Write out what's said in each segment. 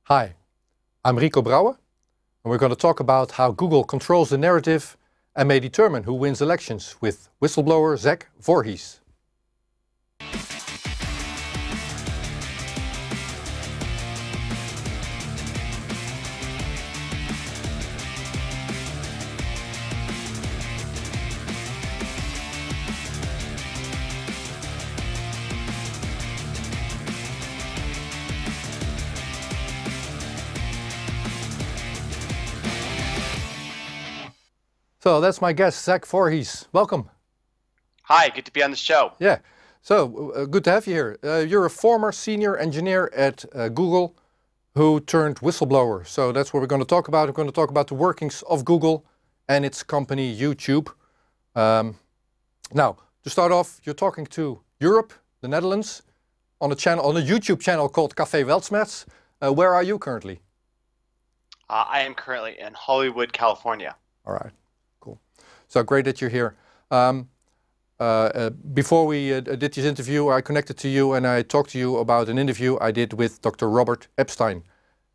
Hi, I'm Rico Brouwer, and we're going to talk about how Google controls the narrative and may determine who wins elections with whistleblower Zach Vorhies. So that's my guest, Zach Vorhies. Welcome. Hi, good to be on the show. Yeah, so good to have you here. You're a former senior engineer at Google who turned whistleblower. So that's what we're going to talk about. We're going to talk about the workings of Google and its company YouTube. Now, to start off, you're talking to Europe, the Netherlands, on a YouTube channel called Café Weltschmerz. Where are you currently? I am currently in Hollywood, California. All right. So great that you're here. Before we did this interview, I connected to you and I talked to you about an interview I did with Dr. Robert Epstein,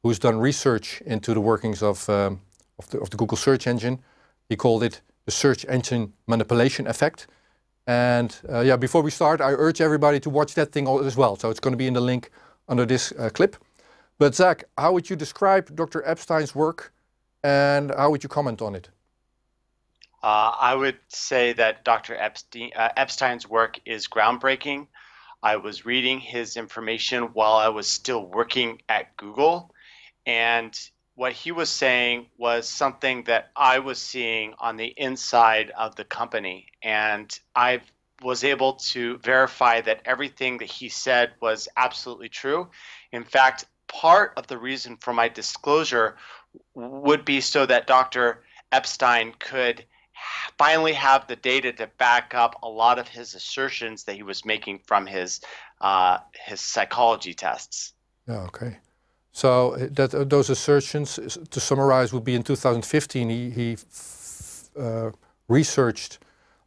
who's done research into the workings of the Google search engine. He called it the search engine manipulation effect. And yeah, before we start, I urge everybody to watch that thing as well. So it's going to be in the link under this clip. But Zach, how would you describe Dr. Epstein's work and how would you comment on it? I would say that Dr. Epstein's work is groundbreaking. I was reading his information while I was still working at Google, and what he was saying was something that I was seeing on the inside of the company, and I was able to verify that everything that he said was absolutely true. In fact, part of the reason for my disclosure would be so that Dr. Epstein could finally have the data to back up a lot of his assertions that he was making from his psychology tests. Yeah, okay. So those assertions, to summarize, would be in 2015 he researched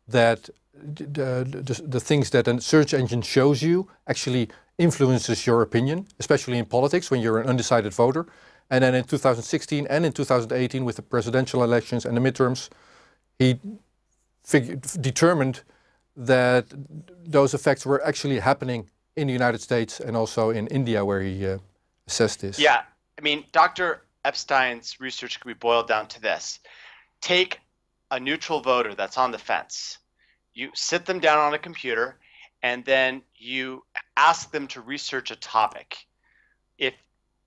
that the things that a search engine shows you actually influences your opinion, especially in politics when you're an undecided voter. And then in 2016 and in 2018 with the presidential elections and the midterms, he determined that those effects were actually happening in the United States and also in India, where he assessed this. Yeah, I mean, Dr. Epstein's research can be boiled down to this. Take a neutral voter that's on the fence. You sit them down on a computer and then you ask them to research a topic. If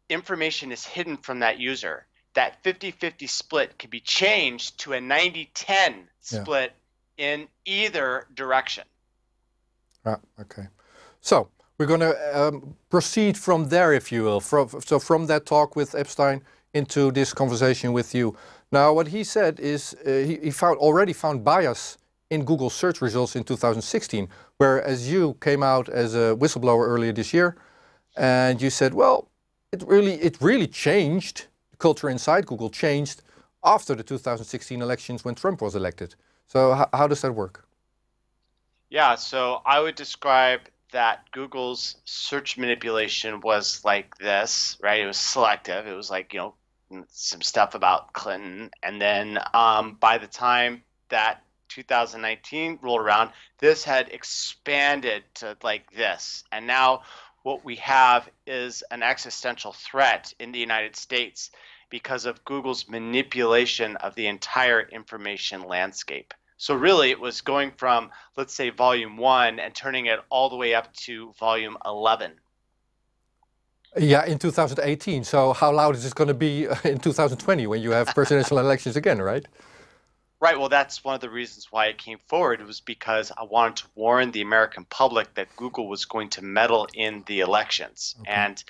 information is hidden from that user, that 50-50 split can be changed to a 90-10 split in either direction. Ah, okay. So we're going to proceed from there, if you will. From that talk with Epstein into this conversation with you. Now, what he said is he already found bias in Google search results in 2016, whereas you came out as a whistleblower earlier this year, and you said, well, it really changed. Culture inside Google changed after the 2016 elections when Trump was elected. So how does that work? Yeah, so I would describe that Google's search manipulation was like this, right? It was selective. It was like, you know, some stuff about Clinton. And then by the time that 2019 rolled around, this had expanded to like this. And now what we have is an existential threat in the United States because of Google's manipulation of the entire information landscape. So really it was going from, let's say, volume 1 and turning it all the way up to volume 11. Yeah, in 2018. So how loud is this going to be in 2020 when you have presidential elections again, right? Right, well, that's one of the reasons why it came forward. It was because I wanted to warn the American public that Google was going to meddle in the elections. Okay. And,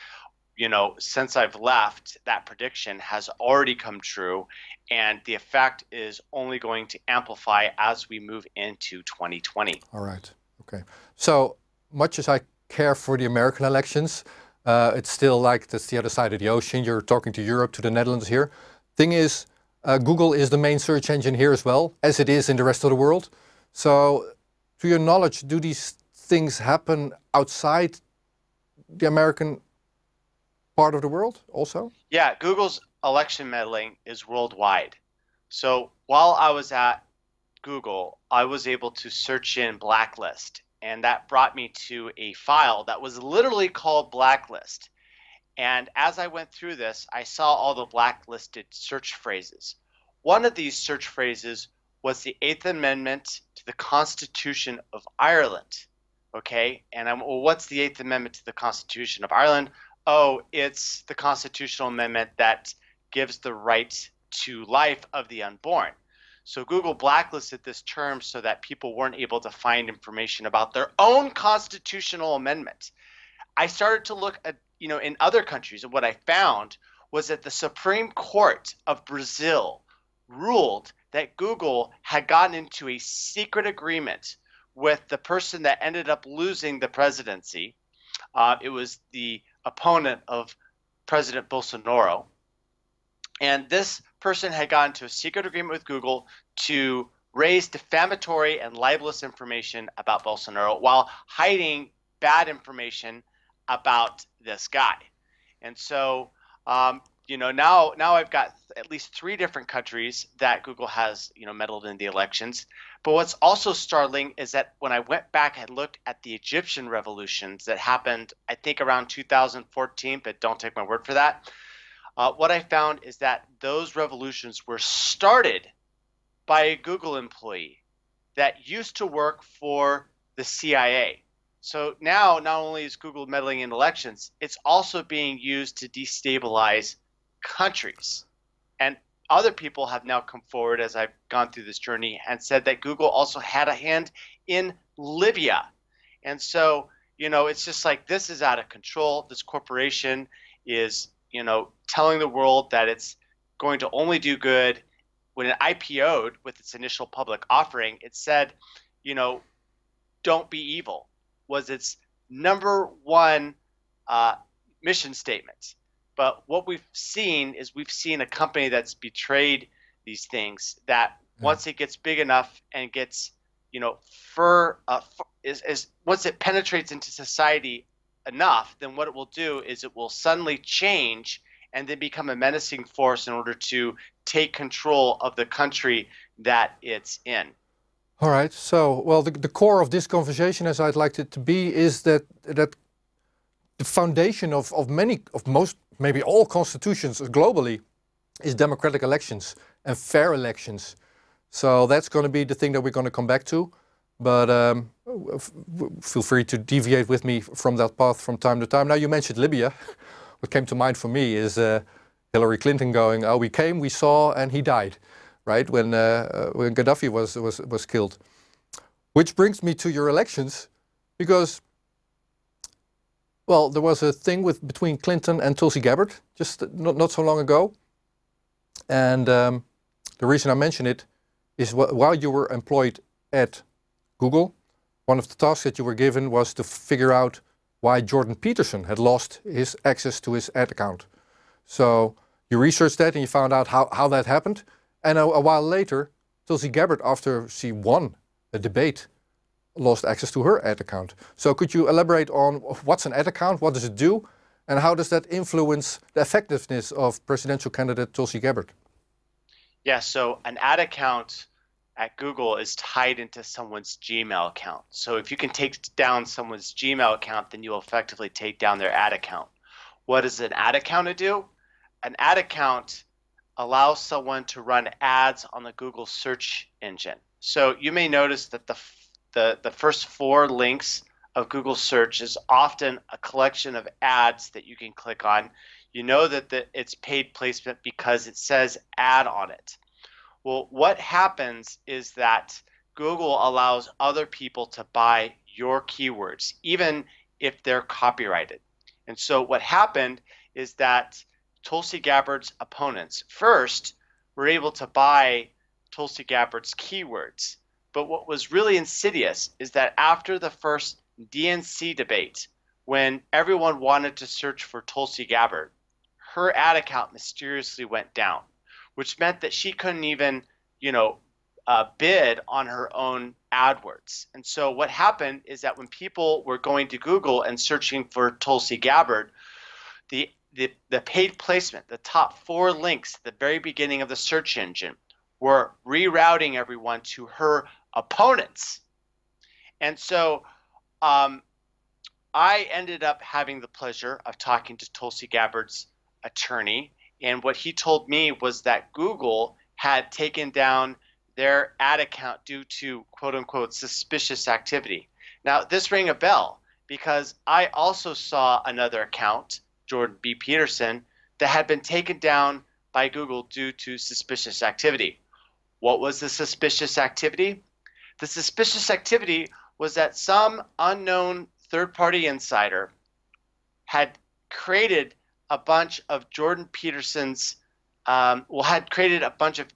you know, since I've left, that prediction has already come true, and the effect is only going to amplify as we move into 2020. All right, okay. So much as I care for the American elections, it's still like that's the other side of the ocean. You're talking to Europe, to the Netherlands here. Thing is, Google is the main search engine here as well, as it is in the rest of the world. So, to your knowledge, do these things happen outside the American part of the world also? Yeah, Google's election meddling is worldwide. So while I was at Google, I was able to search in blacklist, and that brought me to a file that was literally called blacklist. And as I went through this, I saw all the blacklisted search phrases. One of these search phrases was the Eighth Amendment to the Constitution of Ireland. Okay, and well, what's the Eighth Amendment to the Constitution of Ireland? Oh, it's the constitutional amendment that gives the right to life of the unborn. So Google blacklisted this term so that people weren't able to find information about their own constitutional amendment. I started to look at, in other countries, and what I found was that the Supreme Court of Brazil ruled that Google had gotten into a secret agreement with the person that ended up losing the presidency. It was the opponent of President Bolsonaro. And this person had gotten into a secret agreement with Google to raise defamatory and libelous information about Bolsonaro while hiding bad information about this guy. And so, now I've got at least 3 different countries that Google has, meddled in the elections. But what's also startling is that when I went back and looked at the Egyptian revolutions that happened, I think around 2014, but don't take my word for that. What I found is that those revolutions were started by a Google employee that used to work for the CIA. So now, not only is Google meddling in elections, it's also being used to destabilize countries. And other people have now come forward as I've gone through this journey and said that Google also had a hand in Libya. And so, it's just like, this is out of control. This corporation is, telling the world that it's going to only do good. When it IPO'd with its initial public offering, it said, don't be evil was its number one mission statement. But what we've seen is a company that's betrayed these things, that once it gets big enough and gets, once it penetrates into society enough, then what it will do is it will suddenly change and then become a menacing force in order to take control of the country that it's in. All right. So, well, the core of this conversation, as I'd like it to be, is that the foundation of most, maybe all constitutions globally is democratic elections and fair elections. So that's going to be the thing that we're going to come back to. But feel free to deviate with me from that path from time to time. Now, you mentioned Libya. What came to mind for me is Hillary Clinton going, "Oh, we came, we saw, and he died," right? When Gaddafi was killed. Which brings me to your elections, because, well, there was a thing between Clinton and Tulsi Gabbard just not so long ago, and the reason I mention it is while you were employed at Google, one of the tasks that you were given was to figure out why Jordan Peterson had lost his access to his ad account. So you researched that and you found out how that happened. And a while later, Tulsi Gabbard, after she won a debate, lost access to her ad account. So could you elaborate on what's an ad account, what does it do, and how does that influence the effectiveness of presidential candidate Tulsi Gabbard? Yeah, so an ad account at Google is tied into someone's Gmail account. So if you can take down someone's Gmail account, then you'll effectively take down their ad account. What does an ad account do? An ad account allows someone to run ads on the Google search engine. So you may notice that the first 4 links of Google search is often a collection of ads that you can click on. You know that it's paid placement because it says ad on it. Well, what happens is that Google allows other people to buy your keywords, even if they're copyrighted. And so what happened is that Tulsi Gabbard's opponents first were able to buy Tulsi Gabbard's keywords. But what was really insidious is that after the first DNC debate, when everyone wanted to search for Tulsi Gabbard, her ad account mysteriously went down, which meant that she couldn't even, bid on her own AdWords. And so what happened is that when people were going to Google and searching for Tulsi Gabbard, the paid placement, the top 4 links at the very beginning of the search engine were rerouting everyone to her opponents. And so I ended up having the pleasure of talking to Tulsi Gabbard's attorney, and what he told me was that Google had taken down their ad account due to quote-unquote suspicious activity. Now, this rang a bell because I also saw another account, Jordan B. Peterson, that had been taken down by Google due to suspicious activity. What was the suspicious activity? The suspicious activity was that some unknown third-party insider had created a bunch of Jordan Peterson's, had created a bunch of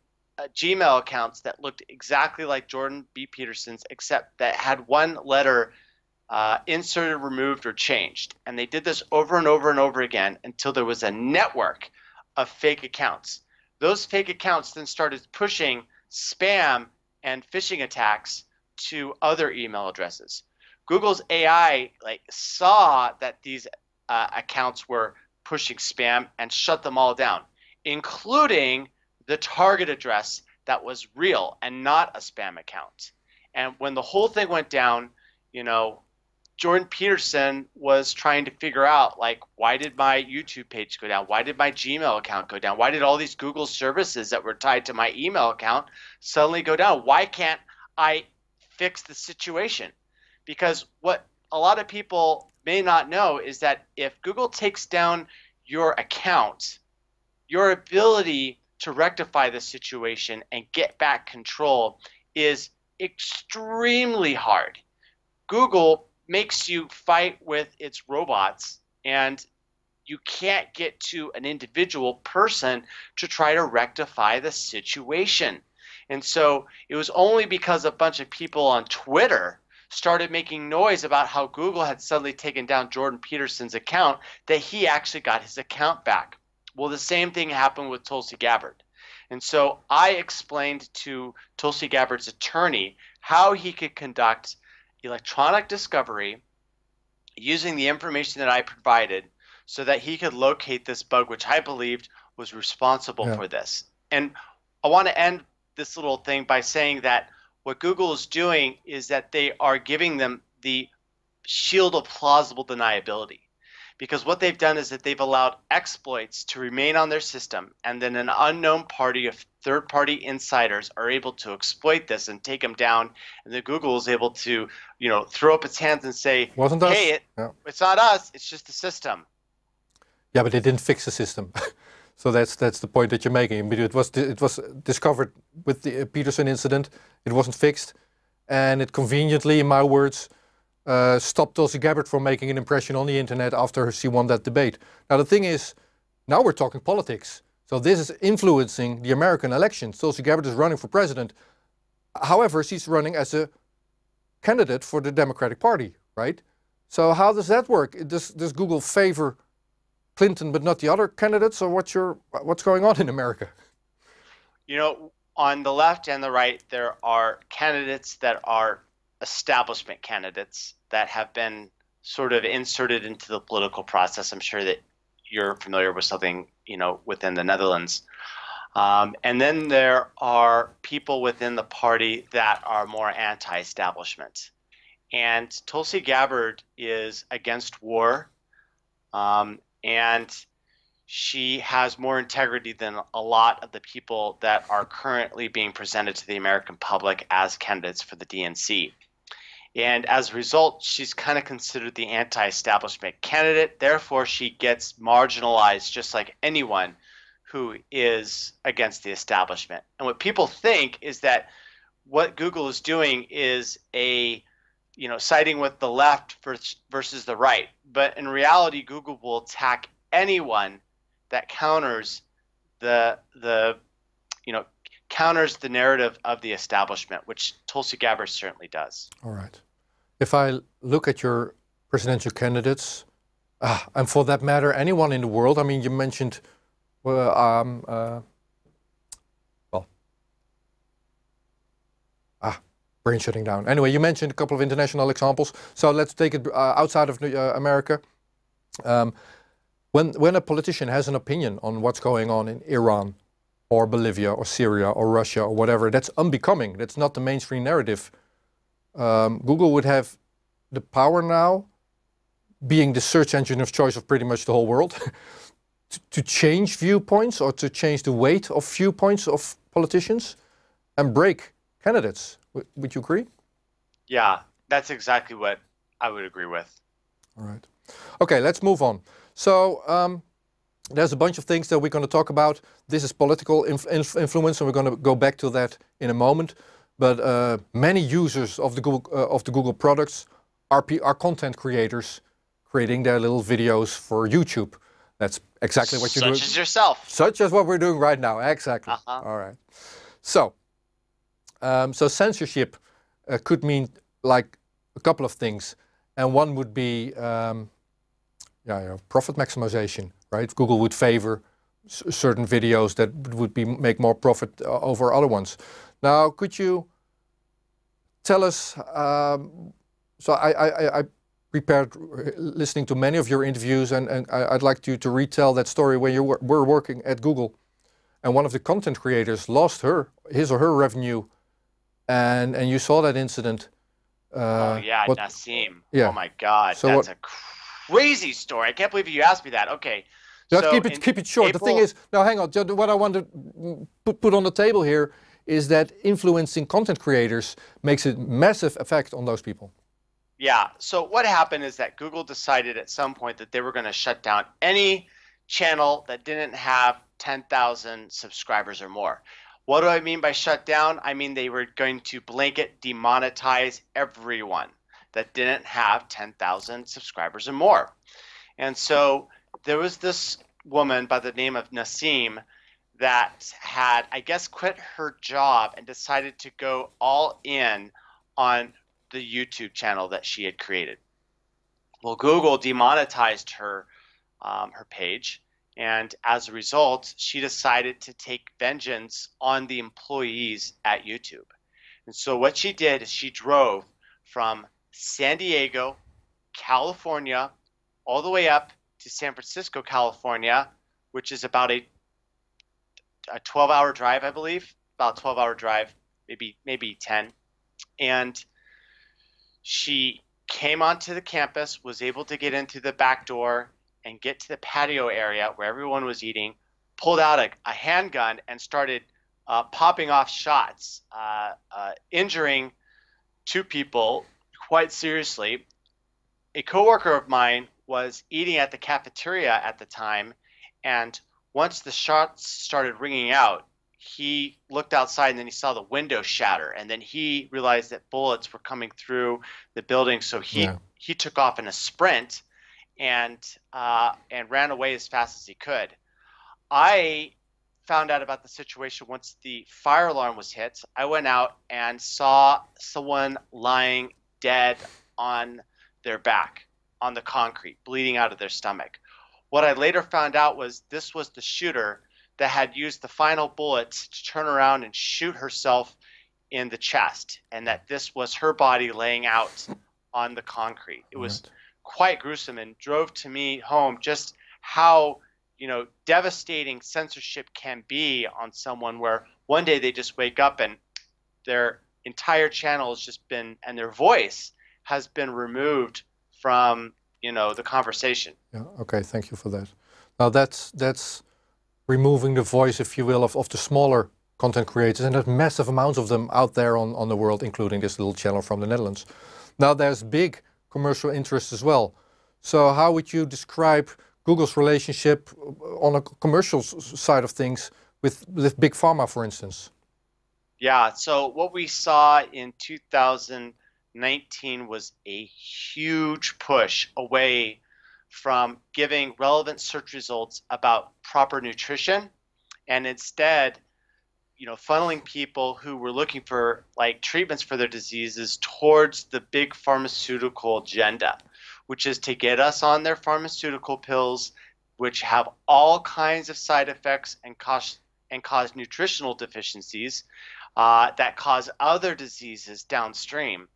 Gmail accounts that looked exactly like Jordan B. Peterson's, except that had one letter inserted, removed, or changed. And they did this over and over and over again until there was a network of fake accounts. Those fake accounts then started pushing spam and phishing attacks to other email addresses. Google's AI saw that these accounts were pushing spam and shut them all down, including the target address that was real and not a spam account. And when the whole thing went down, Jordan Peterson was trying to figure out, why did my YouTube page go down? Why did my Gmail account go down? Why did all these Google services that were tied to my email account suddenly go down? Why can't I fix the situation? Because what a lot of people may not know is that if Google takes down your account, your ability to rectify the situation and get back control is extremely hard. Google makes you fight with its robots, and you can't get to an individual person to try to rectify the situation. And so it was only because a bunch of people on Twitter started making noise about how Google had suddenly taken down Jordan Peterson's account that he actually got his account back. Well, the same thing happened with Tulsi Gabbard. And so I explained to Tulsi Gabbard's attorney how he could conduct electronic discovery using the information that I provided so that he could locate this bug, which I believed was responsible for this. And I want to end this little thing by saying that what Google is doing is that they are giving them the shield of plausible deniability. Because what they've done is that they've allowed exploits to remain on their system, and then an unknown party of third-party insiders are able to exploit this and take them down, and then Google is able to, throw up its hands and say, Wasn't us? "Hey, it's not us; it's just the system." Yeah, but they didn't fix the system. So that's the point that you're making. But it was discovered with the Peterson incident. It wasn't fixed, and it conveniently, in my words, stopped Tulsi Gabbard from making an impression on the internet after she won that debate. Now the thing is, now we're talking politics. So this is influencing the American elections. Tulsi Gabbard is running for president. However, she's running as a candidate for the Democratic Party, right? So how does that work? Does Google favor Clinton but not the other candidates, or what's going on in America? On the left and the right, there are candidates that are establishment candidates that have been sort of inserted into the political process. I'm sure that you're familiar with something, within the Netherlands. And then there are people within the party that are more anti-establishment. And Tulsi Gabbard is against war, and she has more integrity than a lot of the people that are currently being presented to the American public as candidates for the DNC. And as a result, she's kind of considered the anti-establishment candidate. Therefore, she gets marginalized just like anyone who is against the establishment. And what people think is that what Google is doing is siding with the left versus the right. But in reality, Google will attack anyone that counters counters the narrative of the establishment, which Tulsi Gabbard certainly does. All right. If I look at your presidential candidates, and for that matter, anyone in the world, I mean, you mentioned, brain shutting down. Anyway, you mentioned a couple of international examples. So let's take it outside of America. when a politician has an opinion on what's going on in Iran or Bolivia or Syria or Russia or whatever, that's unbecoming. That's not the mainstream narrative. Google would have the power now, being the search engine of choice of pretty much the whole world, to change viewpoints or to change the weight of viewpoints of politicians and break candidates. Would you agree? Yeah, that's exactly what I would agree with. All right. Okay, let's move on. So there's a bunch of things that we're going to talk about. This is political influence, and we're going to go back to that in a moment. But many users of the Google products are content creators, creating their little videos for YouTube. That's exactly what you're doing. Such as yourself. Such as what we're doing right now. Exactly. All right. So, so censorship could mean like a couple of things, and one would be profit maximization. Right? Google would favor certain videos that would make more profit over other ones. Now, could you tell us? So I prepared listening to many of your interviews, and I'd like you to retell that story when you were working at Google, and one of the content creators lost his or her revenue, and you saw that incident. Oh yeah, Nassim. Yeah. Oh my God, so that's a crazy story. I can't believe you asked me that. Okay. Just keep it short. The thing is, now hang on. What I want to put on the table here is that influencing content creators makes a massive effect on those people. Yeah. So what happened is that Google decided at some point that they were going to shut down any channel that didn't have 10,000 subscribers or more. What do I mean by shut down? I mean they were going to blanket demonetize everyone that didn't have 10,000 subscribers or more. And so there was this woman by the name of Nassim that had, I guess, quit her job and decided to go all in on the YouTube channel that she had created. Well, Google demonetized her page, and as a result, she decided to take vengeance on the employees at YouTube. And so what she did is she drove from San Diego, California, all the way up to San Francisco, California, which is about a 12-hour drive, I believe, about a 12-hour drive, maybe 10. And she came onto the campus, was able to get into the back door and get to the patio area where everyone was eating, pulled out a handgun and started popping off shots, injuring two people quite seriously. A coworker of mine was eating at the cafeteria at the time, and once the shots started ringing out, he looked outside and then he saw the window shatter, and then he realized that bullets were coming through the building, so he took off in a sprint and ran away as fast as he could. I found out about the situation once the fire alarm was hit. I went out and saw someone lying dead on their back on the concrete, bleeding out of their stomach. What I later found out was this was the shooter that had used the final bullets to turn around and shoot herself in the chest, and that this was her body laying out on the concrete. It was quite gruesome and drove to me home just how, devastating censorship can be on someone, where one day they just wake up and their entire channel has just been, and their voice has been removed from, the conversation. Yeah. Okay. Thank you for that. Now that's removing the voice, if you will, of the smaller content creators, and there's massive amounts of them out there on the world, including this little channel from the Netherlands. Now there's big commercial interests as well. So how would you describe Google's relationship on a commercial side of things with Big Pharma, for instance? Yeah, so what we saw in 2019 was a huge push away from giving relevant search results about proper nutrition, and instead, funneling people who were looking for treatments for their diseases towards the big pharmaceutical agenda, which is to get us on their pharmaceutical pills, which have all kinds of side effects and cause nutritional deficiencies that cause other diseases downstream.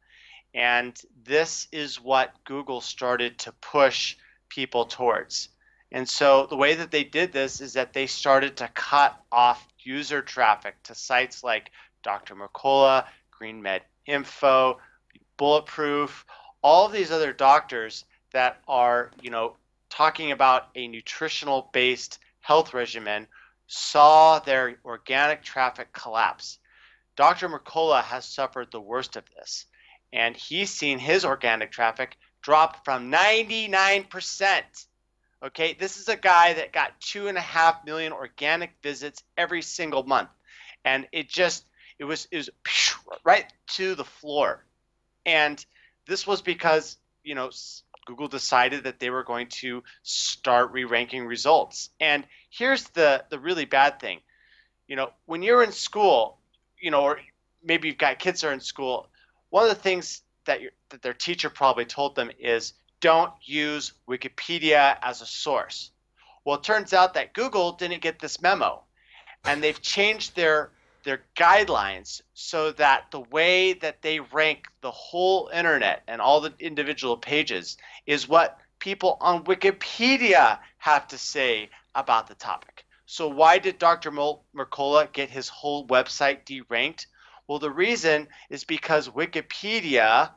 And this is what Google started to push people towards. And so the way that they did this is that they started to cut off user traffic to sites like Dr. Mercola, Green Med Info, Bulletproof, all of these other doctors that are, talking about a nutritional based health regimen saw their organic traffic collapse. Dr. Mercola has suffered the worst of this, and he's seen his organic traffic drop from 99%. Okay, this is a guy that got 2.5 million organic visits every single month, and it was right to the floor. And this was because Google decided that they were going to start re-ranking results. And here's the really bad thing. When you're in school, or maybe you've got kids that are in school, one of the things that their teacher probably told them is don't use Wikipedia as a source. Well, it turns out that Google didn't get this memo, and they've changed their guidelines so that the way that they rank the whole internet and all the individual pages is what people on Wikipedia have to say about the topic. So why did Dr. Mercola get his whole website deranked? Well, the reason is because Wikipedia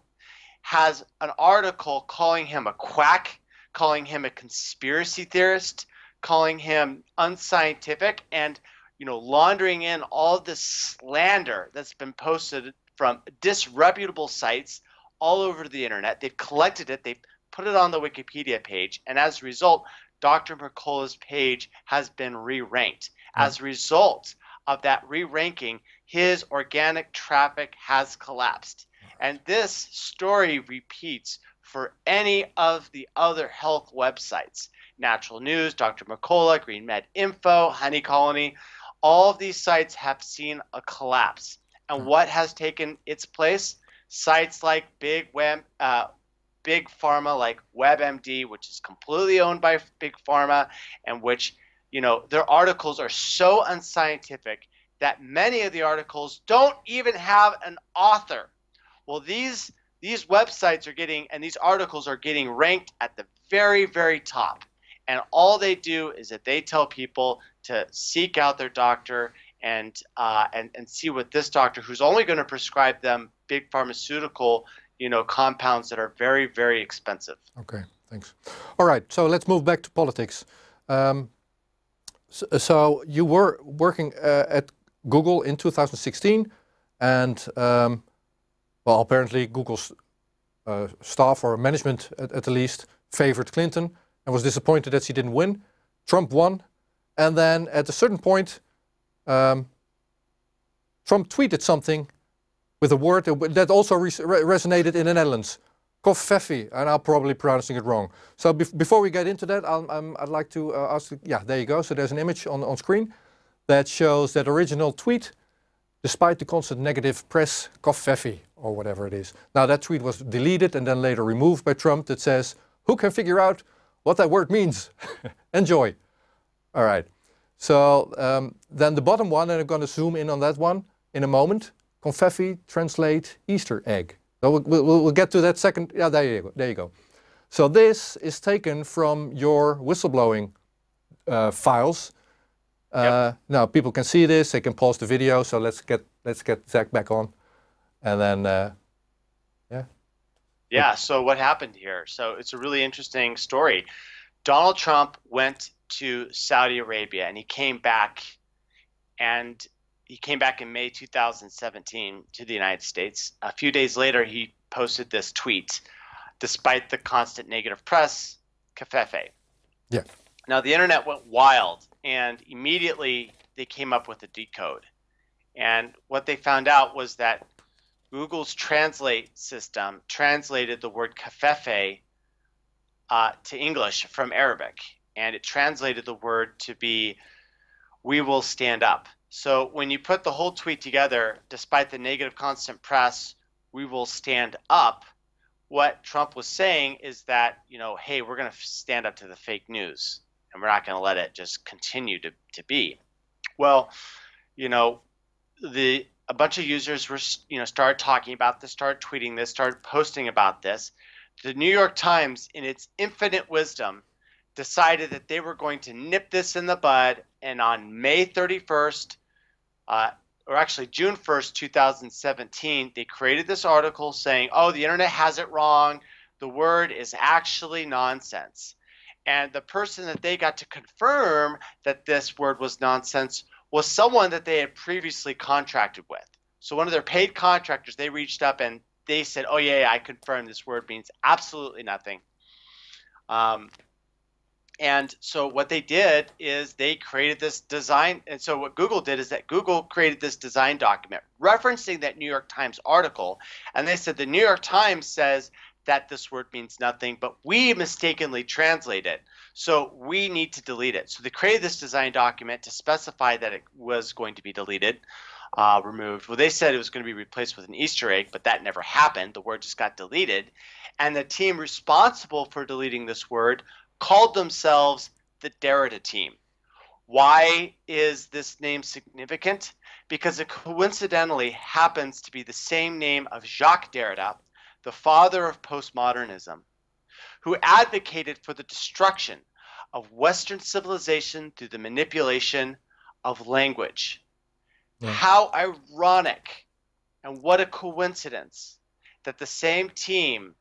has an article calling him a quack, calling him a conspiracy theorist, calling him unscientific, and laundering in all this slander that's been posted from disreputable sites all over the internet. They've collected it, they've put it on the Wikipedia page, and as a result, Dr. Mercola's page has been re-ranked. As a result of that re-ranking, his organic traffic has collapsed. And this story repeats for any of the other health websites. Natural News, Dr. Mercola, Green Med Info, Honey Colony, all of these sites have seen a collapse. And what has taken its place? Sites like Big Pharma, like WebMD, which is completely owned by Big Pharma, and which, their articles are so unscientific that many of the articles don't even have an author. Well, these websites are getting, and these articles are getting ranked at the very, very top. And all they do is that they tell people to seek out their doctor and see what this doctor, who's only going to prescribe them big pharmaceutical, compounds that are very, very expensive. Okay, thanks. All right, so let's move back to politics. So you were working at Google in 2016, and well, apparently Google's staff or management, at the least, favored Clinton and was disappointed that she didn't win. Trump won, and then at a certain point, Trump tweeted something with a word that also resonated in the Netherlands, covfefe, and I'm probably pronouncing it wrong. So before we get into that, I'd like to ask, yeah, there you go. So there's an image on screen that shows that original tweet, despite the constant negative press, covfefe, or whatever it is. Now that tweet was deleted and then later removed by Trump that says, who can figure out what that word means? Enjoy. All right. So then the bottom one, and I'm going to zoom in on that one in a moment. Covfefe translate Easter egg. So we'll get to that second. Yeah, there you go. There you go. So this is taken from your whistleblowing files. Yep. Now people can see this. They can pause the video. So let's get Zach back on, and then yeah. Yeah. So what happened here? So it's a really interesting story. Donald Trump went to Saudi Arabia and he came back, and he came back in May 2017 to the United States. A few days later, he posted this tweet, despite the constant negative press, covfefe. Yeah. Now, the internet went wild, and immediately they came up with a decode. And what they found out was that Google's translate system translated the word covfefe to English from Arabic, and it translated the word to be, we will stand up. So when you put the whole tweet together, despite the negative constant press, we will stand up, what Trump was saying is that, hey, we're going to stand up to the fake news, and we're not going to let it just continue to be. Well, a bunch of users were, started talking about this, started tweeting this, started posting about this. The New York Times, in its infinite wisdom, decided that they were going to nip this in the bud, and on May 31st, or actually June 1st, 2017, they created this article saying, oh, the internet has it wrong. The word is actually nonsense. And the person that they got to confirm that this word was nonsense was someone that they had previously contracted with. So one of their paid contractors, they reached up and they said, oh, yeah, I confirm this word means absolutely nothing. And so what they did is they created this design. And so what Google did is that Google created this design document referencing that New York Times article. And they said the New York Times says that this word means nothing, but we mistakenly translate it. So we need to delete it. So they created this design document to specify that it was going to be deleted, removed. Well, they said it was going to be replaced with an Easter egg, but that never happened. The word just got deleted. And the team responsible for deleting this word called themselves the Derrida team. Why is this name significant? Because it coincidentally happens to be the same name of Jacques Derrida, the father of postmodernism, who advocated for the destruction of Western civilization through the manipulation of language. Yeah. How ironic and what a coincidence that the same team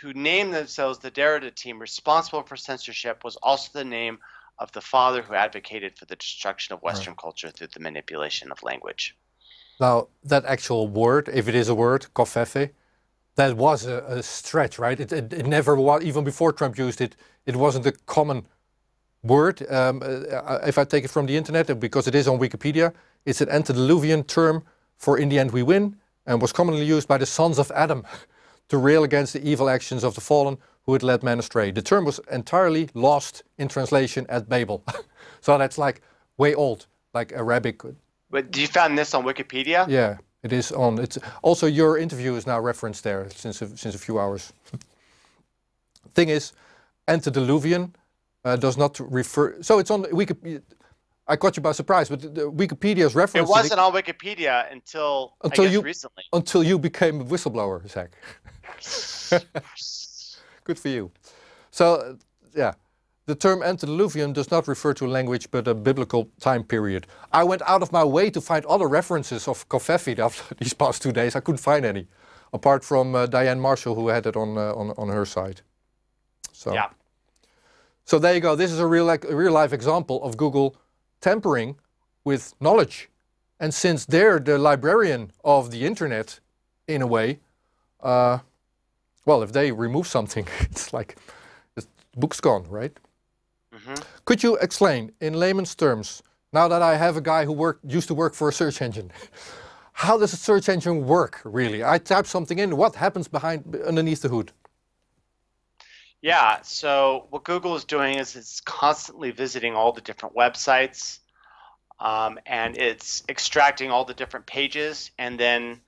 who named themselves the Derrida team responsible for censorship was also the name of the father who advocated for the destruction of Western culture through the manipulation of language. Now, that actual word, if it is a word, covfefe, that was a stretch, right? It never was, even before Trump used it, it wasn't a common word. If I take it from the internet, because it is on Wikipedia, it's an antediluvian term for "in the end we win," and was commonly used by the sons of Adam to rail against the evil actions of the fallen who had led men astray. The term was entirely lost in translation at Babel. So that's like way old, like Arabic. But you found this on Wikipedia? Yeah, it is on. It's also, your interview is now referenced there since a few hours. Thing is, antediluvian does not refer. So it's on Wikipedia. I caught you by surprise, but Wikipedia's reference. It wasn't on Wikipedia until I guess recently. Until you became a whistleblower, Zach. Good for you. So, yeah, the term antediluvian does not refer to language, but a biblical time period. I went out of my way to find other references of covfefe after these past 2 days. I couldn't find any, apart from Diane Marshall, who had it on her site. So, yeah. So there you go. This is a real life example of Google tampering with knowledge. And since they're the librarian of the internet, in a way, well, if they remove something, it's like the book's gone, right? Mm-hmm. Could you explain in layman's terms, now that I have a guy who used to work for a search engine, how does a search engine work, really? I type something in, what happens underneath the hood? Yeah, so what Google is doing is it's constantly visiting all the different websites, and it's extracting all the different pages, and then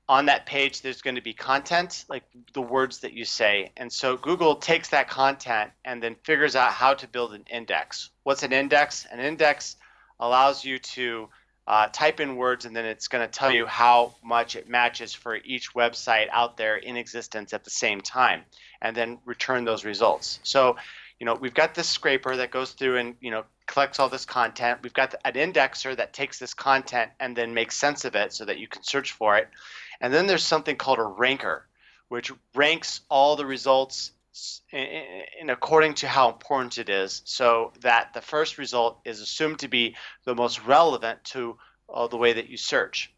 on that page there's going to be content, like the words that you say. And so Google takes that content and then figures out how to build an index. What's an index? An index allows you to type in words, and then it's going to tell you how much it matches for each website out there in existence at the same time, and then return those results. So, we've got this scraper that goes through and, collects all this content. We've got an indexer that takes this content and then makes sense of it so that you can search for it. And then there's something called a ranker, which ranks all the results in according to how important it is, so that the first result is assumed to be the most relevant to the way that you search.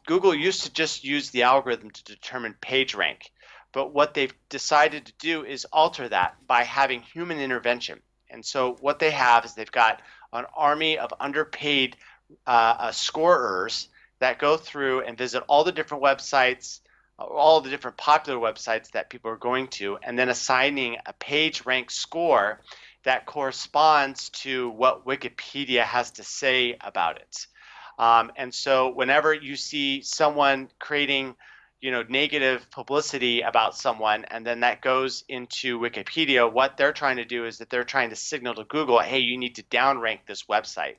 Google used to just use the algorithm to determine page rank, but what they've decided to do is alter that by having human intervention. And so what they have is they've got an army of underpaid scorers that go through and visit all the different websites, all the different popular websites that people are going to, and then assigning a page rank score that corresponds to what Wikipedia has to say about it. And so whenever you see someone creating, negative publicity about someone, and then that goes into Wikipedia, what they're trying to do is that they're trying to signal to Google, hey, you need to downrank this website.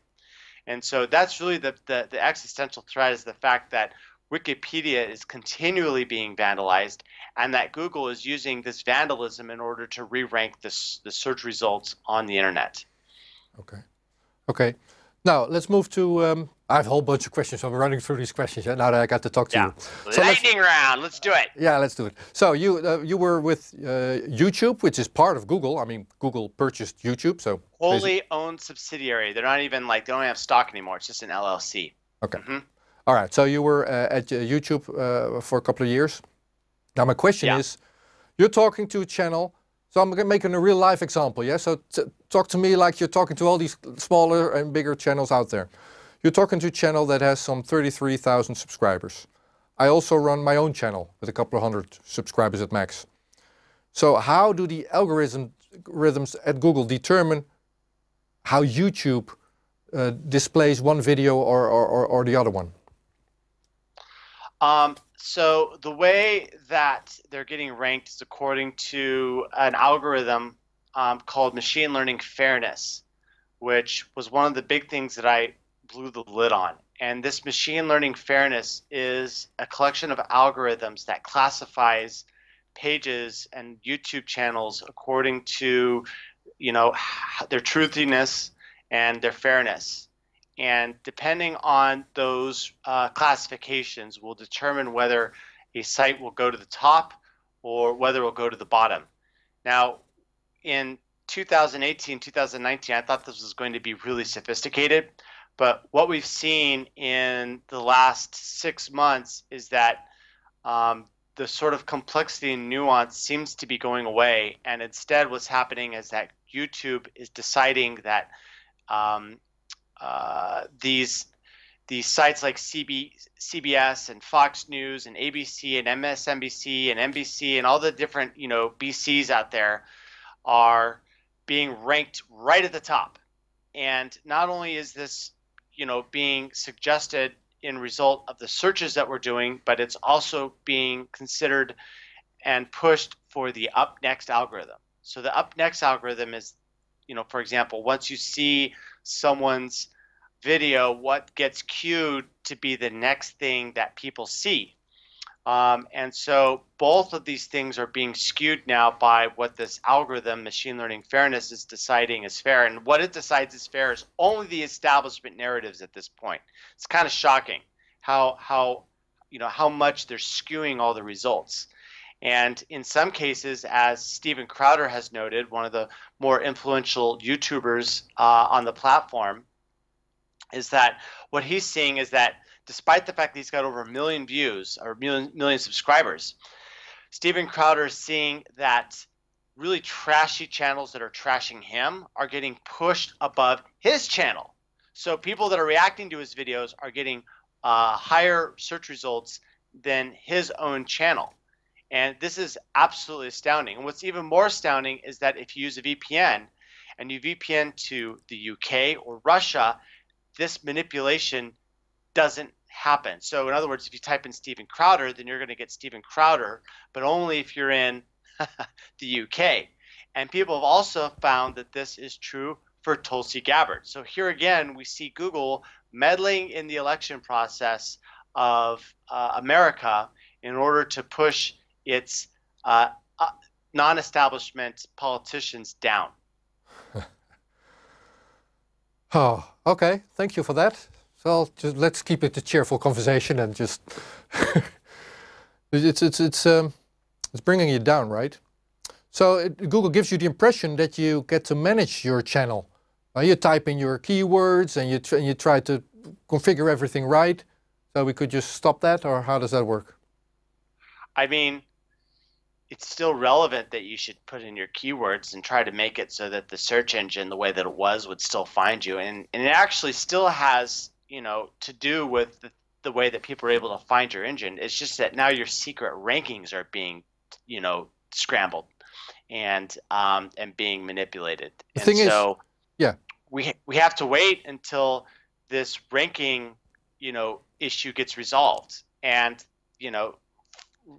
And so that's really the existential threat, is the fact that Wikipedia is continually being vandalized, and that Google is using this vandalism in order to re-rank the search results on the internet. Okay. Okay. Now let's move to. I have a whole bunch of questions. So I'm running through these questions. Now that I got to talk to you. So lightning round. Let's do it. Yeah, let's do it. So you were with YouTube, which is part of Google. I mean, Google purchased YouTube, so wholly owned subsidiary. They're not even like, they don't have stock anymore. It's just an LLC. Okay. All right. So you were at YouTube for a couple of years. Now my question is, you're talking to a channel. So I'm making a real life example, yeah? So talk to me like you're talking to all these smaller and bigger channels out there. You're talking to a channel that has some 33,000 subscribers. I also run my own channel with a couple of hundred subscribers at max. So how do the algorithms at Google determine how YouTube displays one video or the other one? So the way that they're getting ranked is according to an algorithm called machine learning fairness, which was one of the big things that I blew the lid on. And this machine learning fairness is a collection of algorithms that classifies pages and YouTube channels according to, you know, their truthiness and their fairness. And depending on those classifications will determine whether a site will go to the top or whether it will go to the bottom. Now, in 2018, 2019, I thought this was going to be really sophisticated. But what we've seen in the last 6 months is that the sort of complexity and nuance seems to be going away. And instead, what's happening is that YouTube is deciding that these sites like CBS and Fox News and ABC and MSNBC and NBC and all the different, you know, BCs out there are being ranked right at the top. And not only is this, you know, being suggested in result of the searches that we're doing, but it's also being considered and pushed for the up next algorithm. So the up next algorithm is, you know, for example, once you see someone's video, what gets queued to be the next thing that people see. And so both of these things are being skewed now by what this algorithm, machine learning fairness, is deciding is fair. And what it decides is fair is only the establishment narratives at this point. It's kind of shocking how you know, how much they're skewing all the results. And in some cases, as Steven Crowder has noted, one of the more influential YouTubers on the platform, is that what he's seeing is that despite the fact that he's got over 1 million views or million subscribers, Steven Crowder is seeing that really trashy channels that are trashing him are getting pushed above his channel. So people that are reacting to his videos are getting higher search results than his own channel. And this is absolutely astounding. And what's even more astounding is that if you use a VPN and you VPN to the UK or Russia, this manipulation doesn't happen. So in other words, if you type in Steven Crowder, then you're going to get Steven Crowder, but only if you're in the UK. And people have also found that this is true for Tulsi Gabbard. So here again, we see Google meddling in the election process of America in order to push its non-establishment politicians down. Oh, okay. Thank you for that. So just let's keep it a cheerful conversation and just it's bringing you down, right? So Google gives you the impression that you get to manage your channel. You type in your keywords and you try to configure everything right. So we could just stop that, or how does that work? I mean, it's still relevant that you should put in your keywords and try to make it so that the search engine, the way that it was, would still find you. And it actually still has, you know, to do with the way that people are able to find your engine. It's just that now your secret rankings are being, you know, scrambled and being manipulated. The thing is, yeah, we have to wait until this ranking, you know, issue gets resolved. And, you know,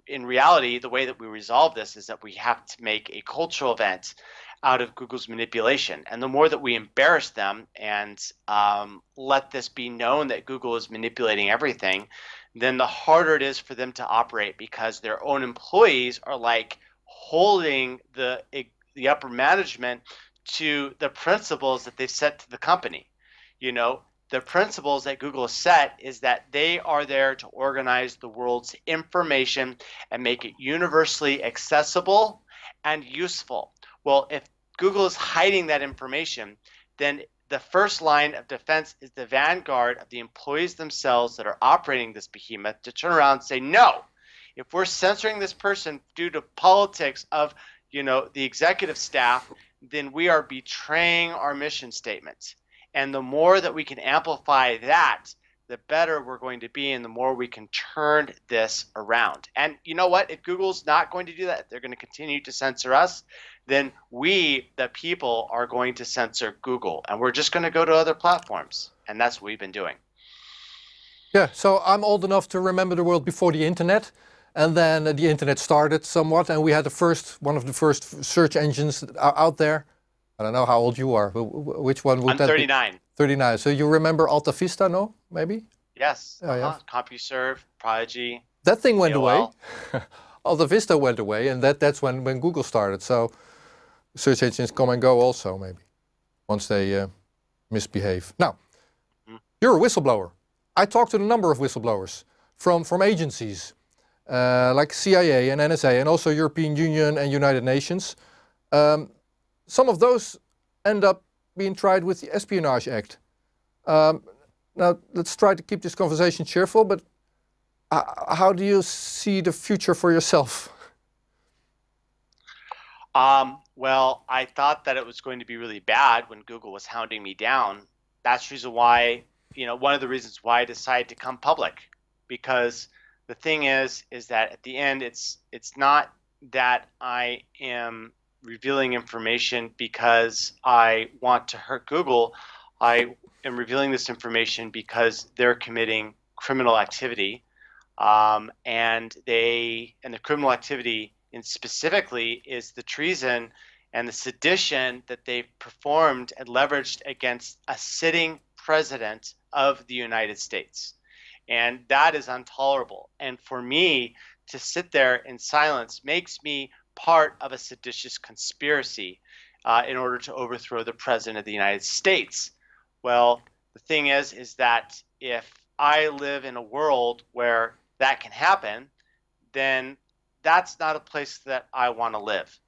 in reality, the way that we resolve this is that we have to make a cultural event out of Google's manipulation. And the more that we embarrass them and let this be known that Google is manipulating everything, then the harder it is for them to operate, because their own employees are like holding the upper management to the principles that they've set to the company. You know, the principles that Google has set is that they are there to organize the world's information and make it universally accessible and useful. Well, if Google is hiding that information, then the first line of defense is the vanguard of the employees themselves that are operating this behemoth to turn around and say, no, if we're censoring this person due to politics of, you know, the executive staff, then we are betraying our mission statement. And the more that we can amplify that, the better we're going to be, and the more we can turn this around. And you know what? If Google's not going to do that, they're going to continue to censor us, then we, the people, are going to censor Google. And we're just going to go to other platforms. And that's what we've been doing. Yeah, so I'm old enough to remember the world before the internet. And then the internet started somewhat, and we had one of the first search engines out there. I don't know how old you are. Which one would that be? I'm 39. 39. So you remember Alta Vista, no? Maybe? Yes. Yeah. CompuServe, Prodigy. That thing went AOL. away. Alta Vista went away, and that's when Google started. So search engines come and go also, maybe, once they misbehave. Now, you're a whistleblower. I talked to a number of whistleblowers from agencies like CIA and NSA, and also European Union and United Nations. Some of those end up being tried with the Espionage Act. Now, let's try to keep this conversation cheerful, but how do you see the future for yourself? Well, I thought that it was going to be really bad when Google was hounding me down. That's the reason why, you know, one of the reasons why I decided to come public. Because the thing is that at the end, it's not that I am revealing information because I want to hurt Google. I am revealing this information because they're committing criminal activity, and the criminal activity specifically is the treason and the sedition that they've performed and leveraged against a sitting president of the United States. And that is intolerable. And for me to sit there in silence makes me part of a seditious conspiracy in order to overthrow the president of the United States. Well, the thing is that if I live in a world where that can happen, then that's not a place that I want to live.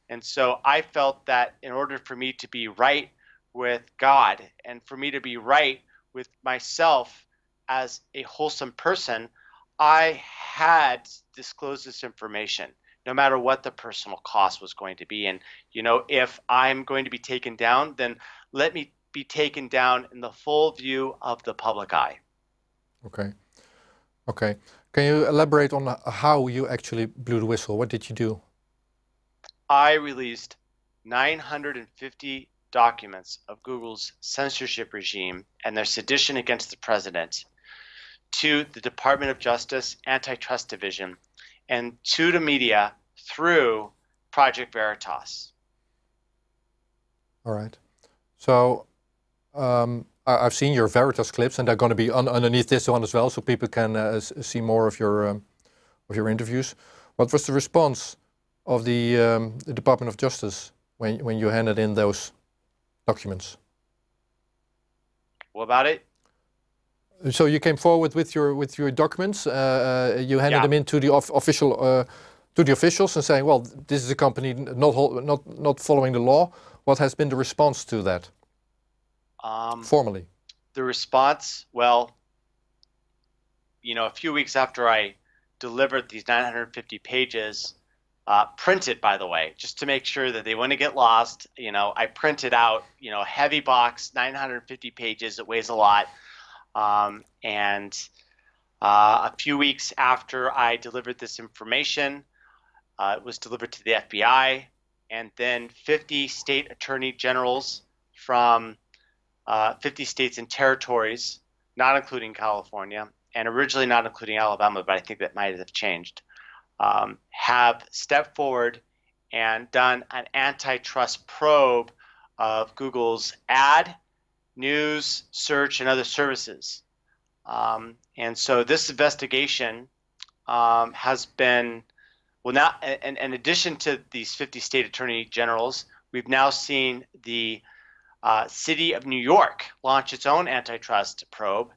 And so I felt that in order for me to be right with God and for me to be right with myself as a wholesome person, I had disclosed this information, no matter what the personal cost was going to be. And, you know, if I'm going to be taken down, then let me be taken down in the full view of the public eye. Okay. Okay. Can you elaborate on how you actually blew the whistle? What did you do? I released 950 documents of Google's censorship regime and their sedition against the president to the Department of Justice Antitrust Division and to the media through Project Veritas. All right. So I've seen your Veritas clips, and they're going to be underneath this one as well, so people can see more of your interviews. What was the response of the Department of Justice when you handed in those documents? What about it? So you came forward with your documents. You handed them in to the officials and saying, "Well, this is a company not following the law." What has been the response to that? Formally, the response. Well, you know, a few weeks after I delivered these 950 pages, printed, by the way, just to make sure that they wouldn't get lost. You know, I printed out, you know, a heavy box, 950 pages. It weighs a lot. A few weeks after I delivered this information, it was delivered to the FBI, and then 50 state attorney generals from 50 states and territories, not including California, and originally not including Alabama, but I think that might have changed, have stepped forward and done an antitrust probe of Google's ad, news, search, and other services. And so this investigation has been, well, now, in addition to these 50 state attorney generals, we've now seen the city of New York launch its own antitrust probe,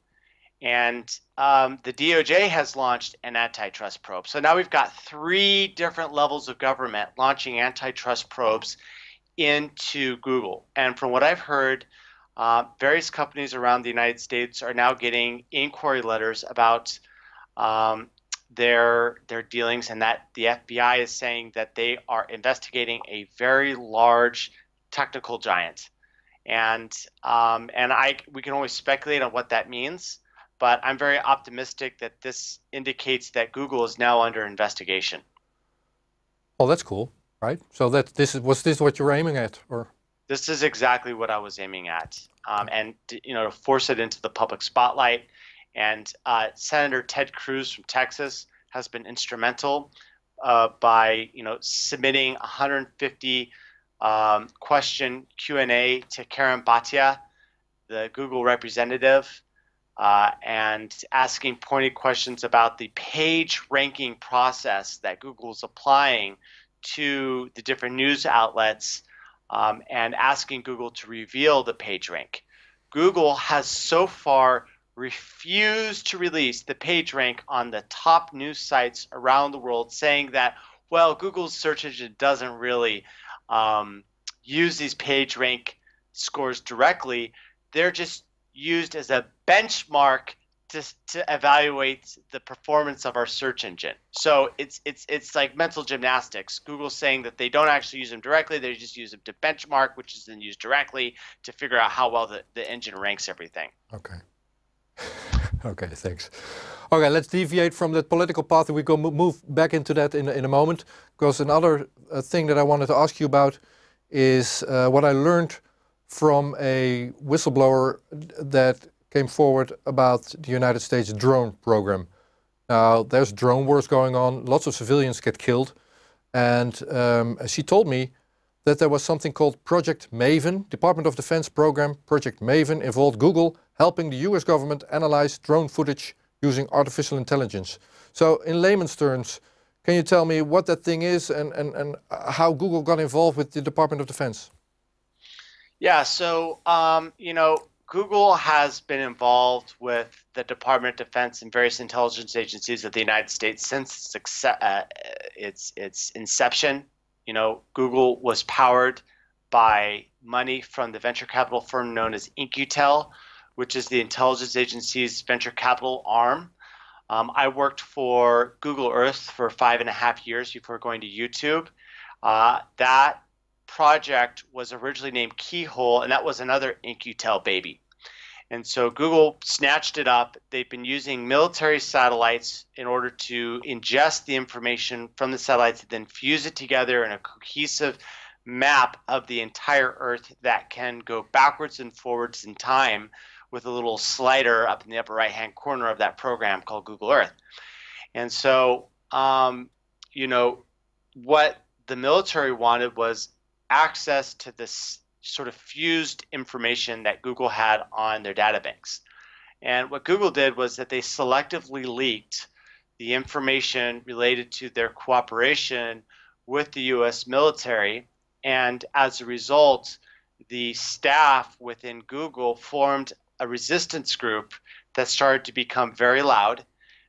and the DOJ has launched an antitrust probe. So now we've got 3 different levels of government launching antitrust probes into Google. And from what I've heard, various companies around the United States are now getting inquiry letters about their dealings, and that the FBI is saying that they are investigating a very large technical giant. And we can only speculate on what that means, but I'm very optimistic that this indicates that Google is now under investigation. Oh, that's cool, right? So was this what you're aiming at, or? This is exactly what I was aiming at, and to force it into the public spotlight. And Senator Ted Cruz from Texas has been instrumental by submitting 150 question Q&A to Karen Bhatia, the Google representative, and asking pointed questions about the page ranking process that Google is applying to the different news outlets, and asking Google to reveal the page rank. Google has so far refused to release the page rank on the top news sites around the world, saying that, well, Google's search engine doesn't really use these page rank scores directly. They're just used as a benchmark to evaluate the performance of our search engine. So it's like mental gymnastics. Google's saying that they don't actually use them directly, they just use them to benchmark, which is then used directly to figure out how well the engine ranks everything. Okay. Okay, thanks. Okay, let's deviate from that political path and we go move back into that in a moment, because another thing that I wanted to ask you about is what I learned from a whistleblower that came forward about the United States drone program. Now, there's drone wars going on, lots of civilians get killed, and she told me that there was something called Project Maven, Department of Defense program. Project Maven involved Google helping the US government analyze drone footage using artificial intelligence. So in layman's terms, can you tell me what that thing is and how Google got involved with the Department of Defense? Yeah, so, Google has been involved with the Department of Defense and various intelligence agencies of the United States since its inception. Google was powered by money from the venture capital firm known as In-Q-Tel, which is the intelligence agency's venture capital arm. I worked for Google Earth for 5.5 years before going to YouTube. That project was originally named Keyhole, and that was another In-Q-Tel baby. And so Google snatched it up. They've been using military satellites in order to ingest the information from the satellites and then fuse it together in a cohesive map of the entire Earth that can go backwards and forwards in time with a little slider up in the upper right-hand corner of that program called Google Earth. And so, what the military wanted was access to this sort of fused information that Google had on their databanks. And what Google did was that they selectively leaked the information related to their cooperation with the US military. And as a result, the staff within Google formed a resistance group that started to become very loud.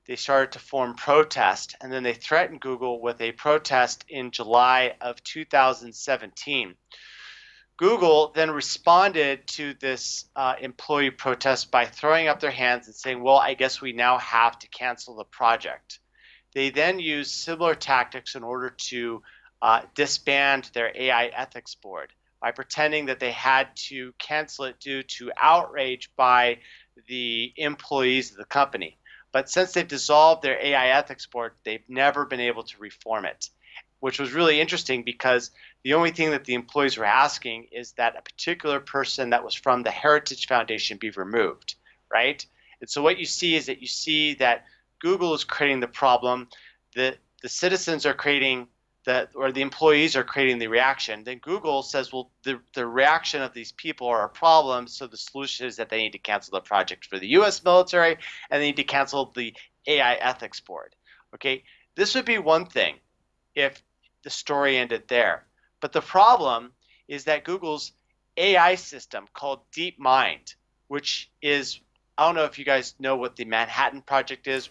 They started to form protest, and then they threatened Google with a protest in July of 2017. Google then responded to this employee protest by throwing up their hands and saying, well, I guess we now have to cancel the project. They then used similar tactics in order to disband their AI ethics board by pretending that they had to cancel it due to outrage by the employees of the company. But since they've dissolved their AI ethics board, they've never been able to reform it, which was really interesting because the only thing that the employees were asking is that a particular person that was from the Heritage Foundation be removed, right? And so what you see is that Google is creating the problem, the citizens are creating or the employees are creating the reaction, then Google says, well, the reaction of these people are a problem, so the solution is that they need to cancel the project for the US military, and they need to cancel the AI ethics board. Okay, this would be one thing if the story ended there. But the problem is that Google's AI system called DeepMind, which is, I don't know if you guys know what the Manhattan Project is.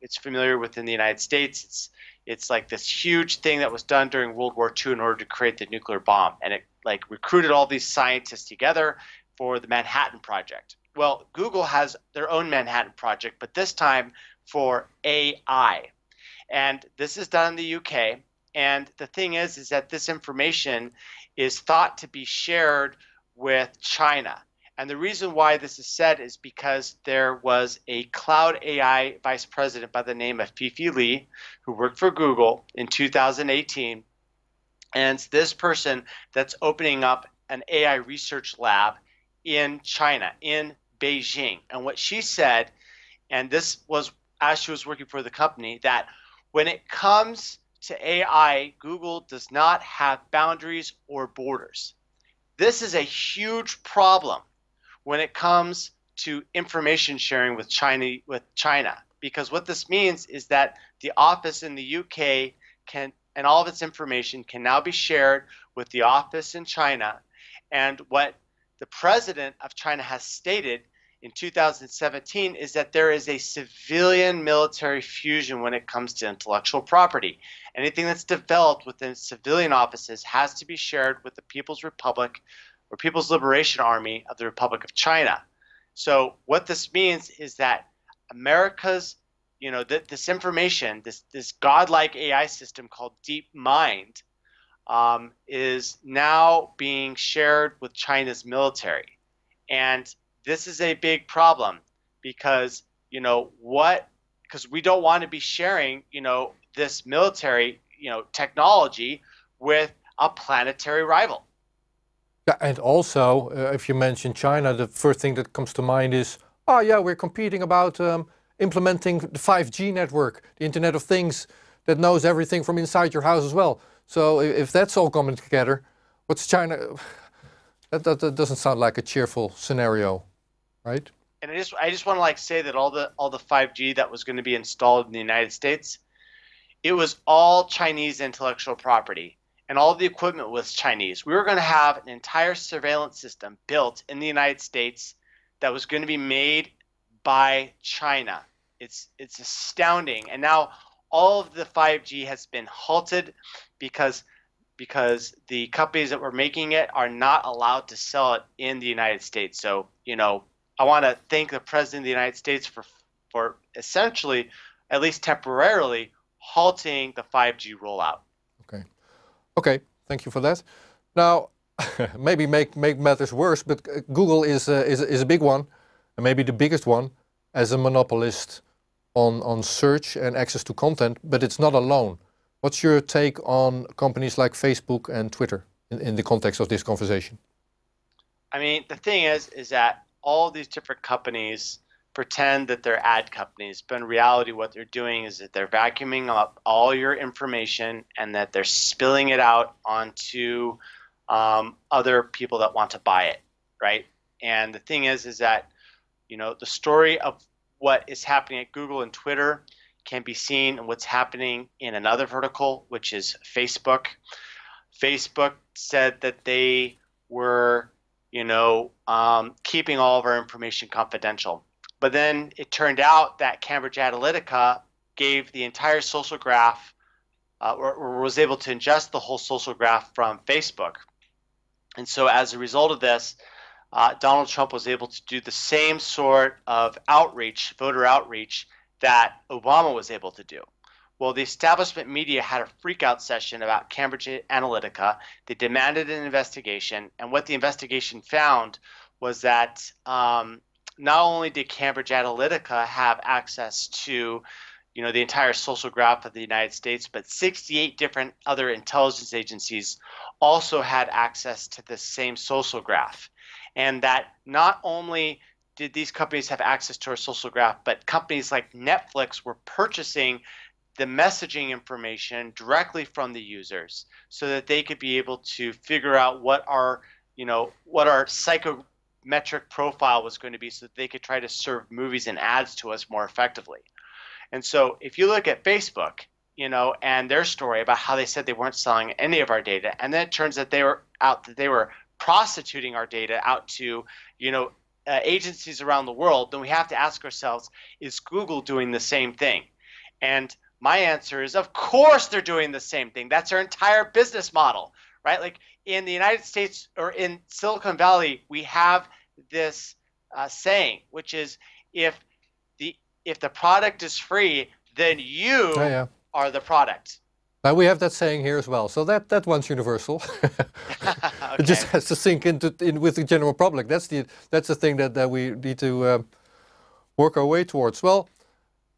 It's familiar within the United States. It's like this huge thing that was done during World War II in order to create the nuclear bomb. And it like recruited all these scientists together for the Manhattan Project. Well, Google has their own Manhattan Project, but this time for AI. And this is done in the UK. And the thing is that this information is thought to be shared with China. And the reason why this is said is because there was a cloud AI vice president by the name of Fifi Lee who worked for Google in 2018. And it's this person that's opening up an AI research lab in China, in Beijing. And what she said, and this was as she was working for the company, that when it comes to AI, Google does not have boundaries or borders. This is a huge problem when it comes to information sharing with China, because what this means is that the office in the UK can, and all of its information can now be shared with the office in China. And what the president of China has stated in 2017 is that there is a civilian military fusion when it comes to intellectual property. Anything that's developed within civilian offices has to be shared with the People's Republic or People's Liberation Army of the Republic of China. So what this means is that America's, this information, this godlike AI system called DeepMind, is now being shared with China's military. And this is a big problem because, because we don't want to be sharing, this military, technology with a planetary rival. Yeah, and also, if you mention China, the first thing that comes to mind is, oh yeah, we're competing about implementing the 5G network, the Internet of Things that knows everything from inside your house as well. So if that's all coming together, what's China? That doesn't sound like a cheerful scenario, right? And I just want to say that all the 5G that was going to be installed in the United States, it was all Chinese intellectual property. And all the equipment was Chinese. We were going to have an entire surveillance system built in the United States that was going to be made by China. It's astounding. And now all of the 5G has been halted because the companies that were making it are not allowed to sell it in the United States. So, I want to thank the President of the United States for essentially, at least temporarily, halting the 5G rollout. Okay, thank you for that. Now, maybe make matters worse, but Google is a big one, and maybe the biggest one, as a monopolist on search and access to content, but it's not alone. What's your take on companies like Facebook and Twitter in the context of this conversation? I mean, the thing is that all these different companies pretend that they're ad companies, but in reality what they're doing is that they're vacuuming up all your information and that they're spilling it out onto other people that want to buy it, right? And the thing is that, the story of what is happening at Google and Twitter can be seen in what's happening in another vertical, which is Facebook. Facebook said that they were, keeping all of our information confidential. But then it turned out that Cambridge Analytica gave the entire social graph, or was able to ingest the whole social graph from Facebook. And so as a result of this, Donald Trump was able to do the same sort of outreach, voter outreach, that Obama was able to do. Well, the establishment media had a freakout session about Cambridge Analytica. They demanded an investigation, and what the investigation found was that not only did Cambridge Analytica have access to, the entire social graph of the United States, but 68 different other intelligence agencies also had access to the same social graph. And that not only did these companies have access to our social graph, but companies like Netflix were purchasing the messaging information directly from the users so that they could be able to figure out what our psychometric profile was going to be so that they could try to serve movies and ads to us more effectively. And so if you look at Facebook, and their story about how they said they weren't selling any of our data, and then it turns that they were prostituting our data out to, agencies around the world, then we have to ask ourselves, is Google doing the same thing? And my answer is, of course they're doing the same thing. That's their entire business model, right? Like in the United States or in Silicon Valley, we have this saying, which is, if the product is free, then you are the product. Now we have that saying here as well, so that one's universal. Okay. It just has to sink in with the general public. That's the thing that we need to work our way towards. Well,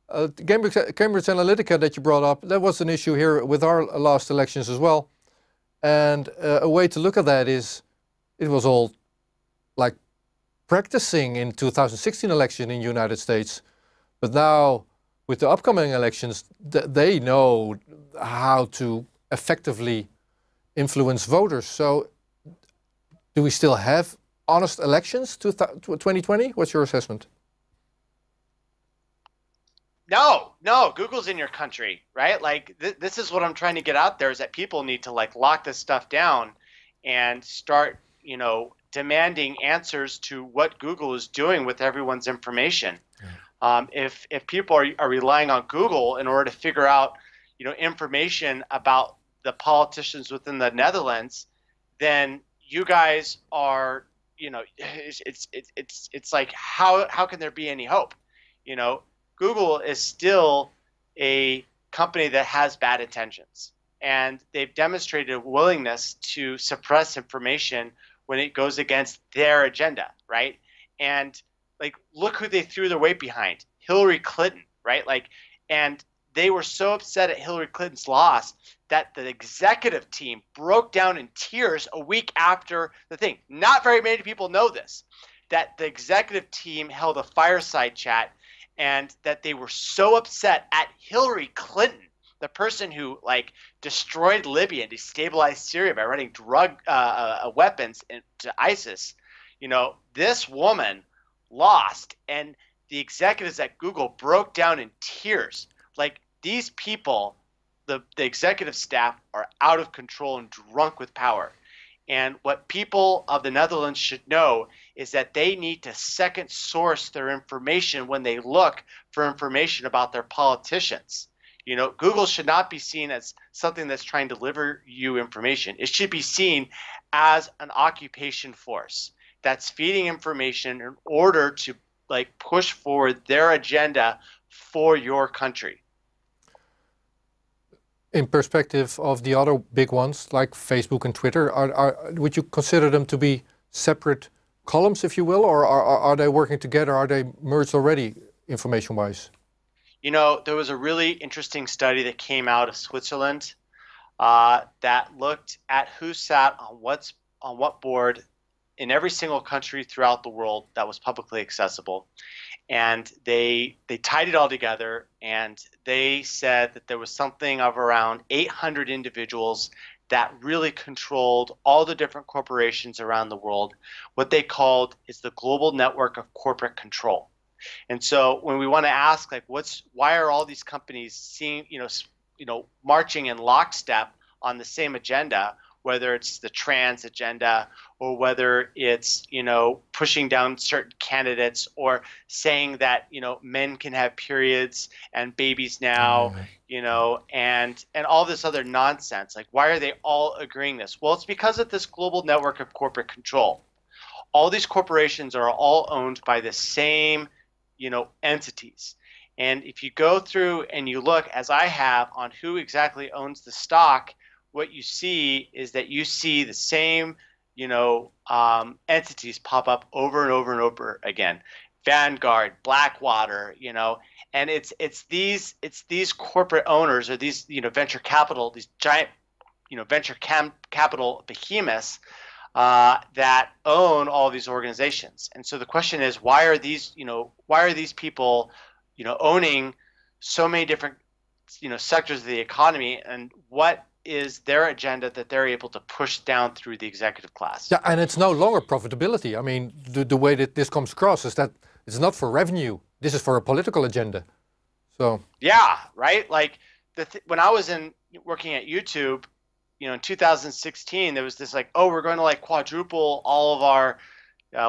Cambridge Analytica that you brought up, that was an issue here with our last elections as well. And a way to look at that is, it was all like practicing in 2016 election in the United States, but now with the upcoming elections, they know how to effectively influence voters. So do we still have honest elections 2020? What's your assessment? No, Google's in your country, right? Like this is what I'm trying to get out there, is that people need to like lock this stuff down and start, demanding answers to what Google is doing with everyone's information. If people are relying on Google in order to figure out, information about the politicians within the Netherlands, then you guys are, it's like how can there be any hope? Google is still a company that has bad intentions, and they've demonstrated a willingness to suppress information when it goes against their agenda, right? And like, look who they threw their weight behind, Hillary Clinton, right? Like, and they were so upset at Hillary Clinton's loss that the executive team broke down in tears a week after the thing. Not very many people know this, that the executive team held a fireside chat, and that they were so upset at Hillary Clinton, the person who like destroyed Libya and destabilized Syria by running drug weapons into ISIS. This woman lost, and the executives at Google broke down in tears. Like, these people, the executive staff, are out of control and drunk with power. And what people of the Netherlands should know is that they need to second source their information when they look for information about their politicians. Google should not be seen as something that's trying to deliver you information. It should be seen as an occupation force that's feeding information in order to like push forward their agenda for your country. In perspective of the other big ones like Facebook and Twitter, would you consider them to be separate columns, if you will, or are they working together? Are they merged already, information-wise? There was a really interesting study that came out of Switzerland that looked at who sat on what board in every single country throughout the world that was publicly accessible. And they tied it all together, and they said that there was something of around 800 individuals that really controlled all the different corporations around the world. What they called is the global network of corporate control. And so when we want to ask, like, why are all these companies marching in lockstep on the same agenda, whether it's the trans agenda or whether it's, pushing down certain candidates or saying that, men can have periods and babies now, and all this other nonsense. Like, why are they all agreeing this? Well, it's because of this global network of corporate control. All these corporations are all owned by the same, entities. And if you go through and you look, as I have, on who exactly owns the stock, what you see is that you see the same, entities pop up over and over and over again. Vanguard, Blackwater, and it's these corporate owners, or these venture capital, these giant venture capital behemoths that own all of these organizations. And so the question is, why are these people owning so many different sectors of the economy, and what is their agenda that they're able to push down through the executive class. Yeah, and it's no longer profitability. I mean, the way that this comes across is that it's not for revenue. This is for a political agenda. So yeah, right. Like when I was working at YouTube, in 2016, there was this like, oh, we're going to like quadruple all of our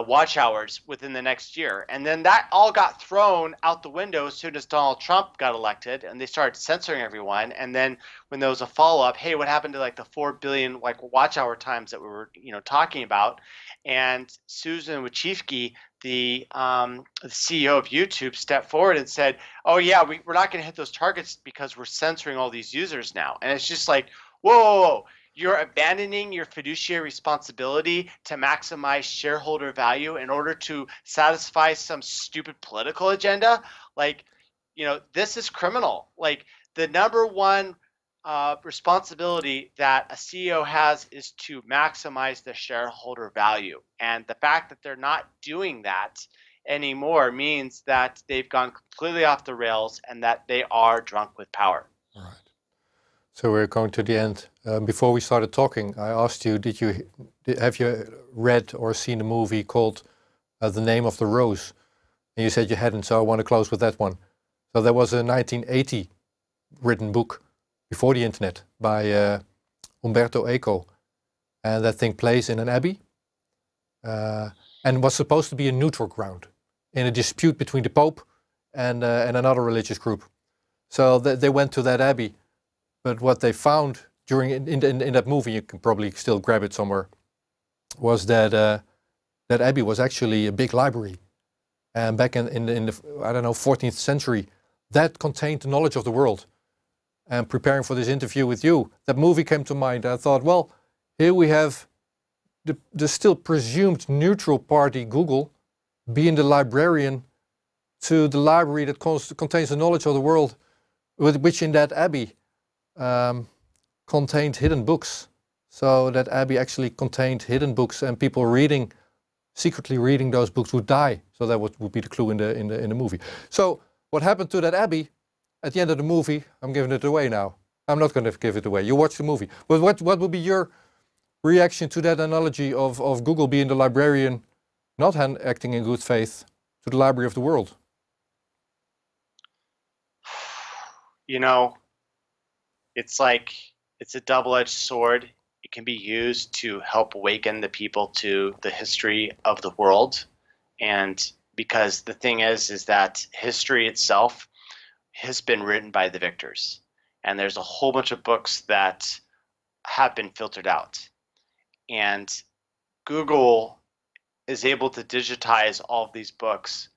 watch hours within the next year. And then that all got thrown out the window as soon as Donald Trump got elected, and they started censoring everyone. And then when there was a follow-up, hey, what happened to like the 4 billion like watch hour times that we were talking about? And Susan Wojcicki, the CEO of YouTube, stepped forward and said, oh yeah, we're not going to hit those targets because we're censoring all these users now. And it's just like, whoa. You're abandoning your fiduciary responsibility to maximize shareholder value in order to satisfy some stupid political agenda. Like, this is criminal. Like, the number one responsibility that a CEO has is to maximize the shareholder value. And the fact that they're not doing that anymore means that they've gone completely off the rails and that they are drunk with power. All right. So we're going to the end. Before we started talking, I asked you, have you read or seen a movie called The Name of the Rose? And you said you hadn't, so I want to close with that one. So there was a 1980 written book before the internet by Umberto Eco. And that thing plays in an abbey and was supposed to be a neutral ground in a dispute between the Pope and another religious group. So they went to that abbey. But what they found in that movie, you can probably still grab it somewhere, was that that abbey was actually a big library. And back in the, I don't know, 14th century, that contained the knowledge of the world. And preparing for this interview with you, that movie came to mind. I thought, well, here we have the still presumed neutral party, Google, being the librarian to the library that contains the knowledge of the world, which in that abbey contained hidden books. So that abbey actually contained hidden books, and people secretly reading those books would die. So that would be the clue in the movie. So what happened to that abbey at the end of the movie? I'm giving it away now. I'm not going to give it away. You watch the movie. But what would be your reaction to that analogy of Google being the librarian, not acting in good faith, to the library of the world? It's like, it's a double-edged sword. It can be used to help awaken the people to the history of the world. And because the thing is that history itself has been written by the victors. And there's a whole bunch of books that have been filtered out. And Google is able to digitize all of these books,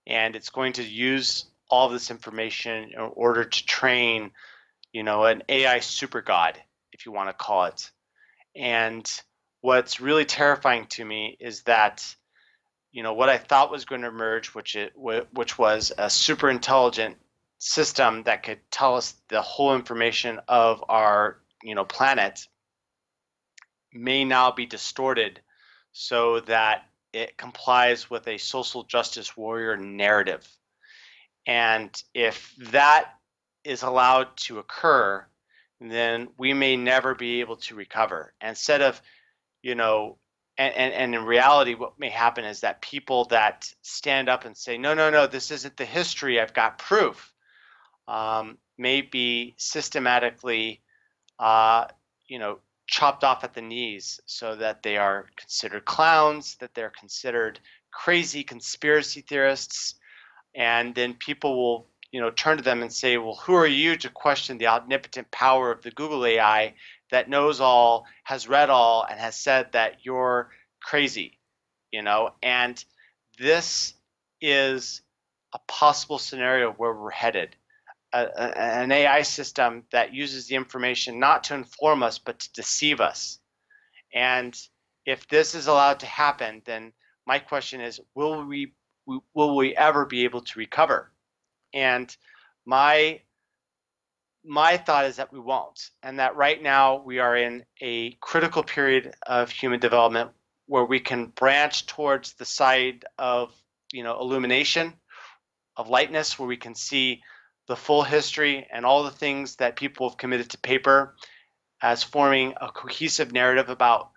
and it's going to use all of this information in order to train an AI super god, if you want to call it. And what's really terrifying to me is that, what I thought was going to emerge, which was a super intelligent system that could tell us the whole information of our, planet, may now be distorted so that it complies with a social justice warrior narrative. And if that is allowed to occur, then we may never be able to recover. Instead of, and in reality, what may happen is that people that stand up and say, no, this isn't the history, I've got proof, may be systematically, chopped off at the knees so that they are considered clowns, that they're considered crazy conspiracy theorists. And then people will turn to them and say, well, who are you to question the omnipotent power of the Google AI that knows all, has read all, and has said that you're crazy, And this is a possible scenario where we're headed. An AI system that uses the information not to inform us, but to deceive us. And if this is allowed to happen, then my question is, will we ever be able to recover? And my thought is that we won't, and that right now we are in a critical period of human development where we can branch towards the side of illumination, of lightness, where we can see the full history and all the things that people have committed to paper as forming a cohesive narrative about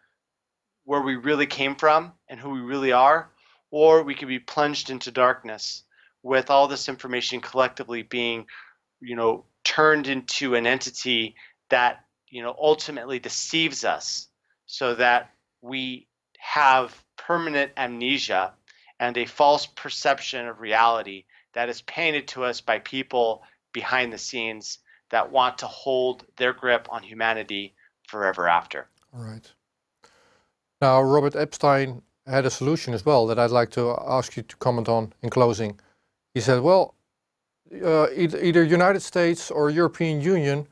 where we really came from and who we really are, or we could be plunged into darkness with all this information collectively being, turned into an entity that, ultimately deceives us so that we have permanent amnesia and a false perception of reality that is painted to us by people behind the scenes that want to hold their grip on humanity forever after. All right. Now, Robert Epstein had a solution as well that I'd like to ask you to comment on in closing. He said, well, either United States or European Union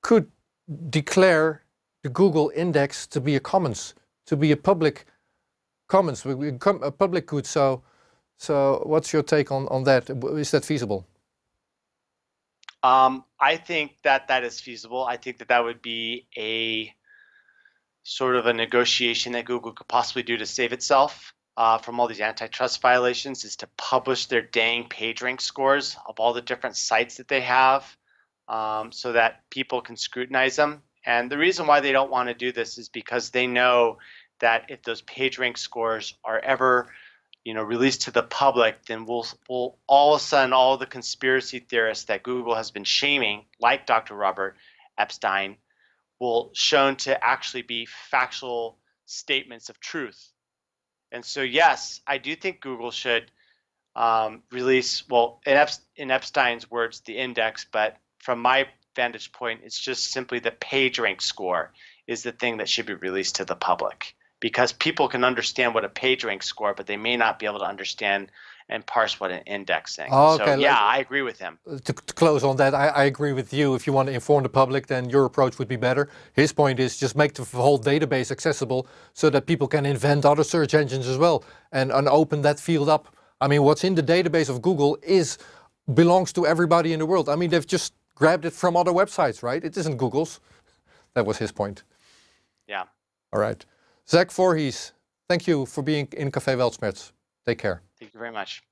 could declare the Google index to be a commons, to be a public commons, a public good. So what's your take on that? Is that feasible? I think that is feasible. I think that would be a sort of a negotiation that Google could possibly do to save itself from all these antitrust violations, is to publish their dang PageRank scores of all the different sites that they have, so that people can scrutinize them. And the reason why they don't want to do this is because they know that if those PageRank scores are ever released to the public, then we'll all of a sudden, all the conspiracy theorists that Google has been shaming, like Dr. Robert Epstein, will shown to actually be factual statements of truth. And so, yes, I do think Google should release, well, in Epstein's words, the index, but from my vantage point, it's just simply the PageRank score is the thing that should be released to the public. Because people can understand what a PageRank score, but they may not be able to understand and parse what an indexing. Oh, okay. So yeah, I agree with him. To close on that, I agree with you. If you want to inform the public, then your approach would be better. His point is just make the whole database accessible so that people can invent other search engines as well and open that field up. I mean, what's in the database of Google belongs to everybody in the world. I mean, they've just grabbed it from other websites, right? It isn't Google's. That was his point. Yeah. All right. Zach Vorhies, thank you for being in Café Weltschmerz. Take care. Thank you very much.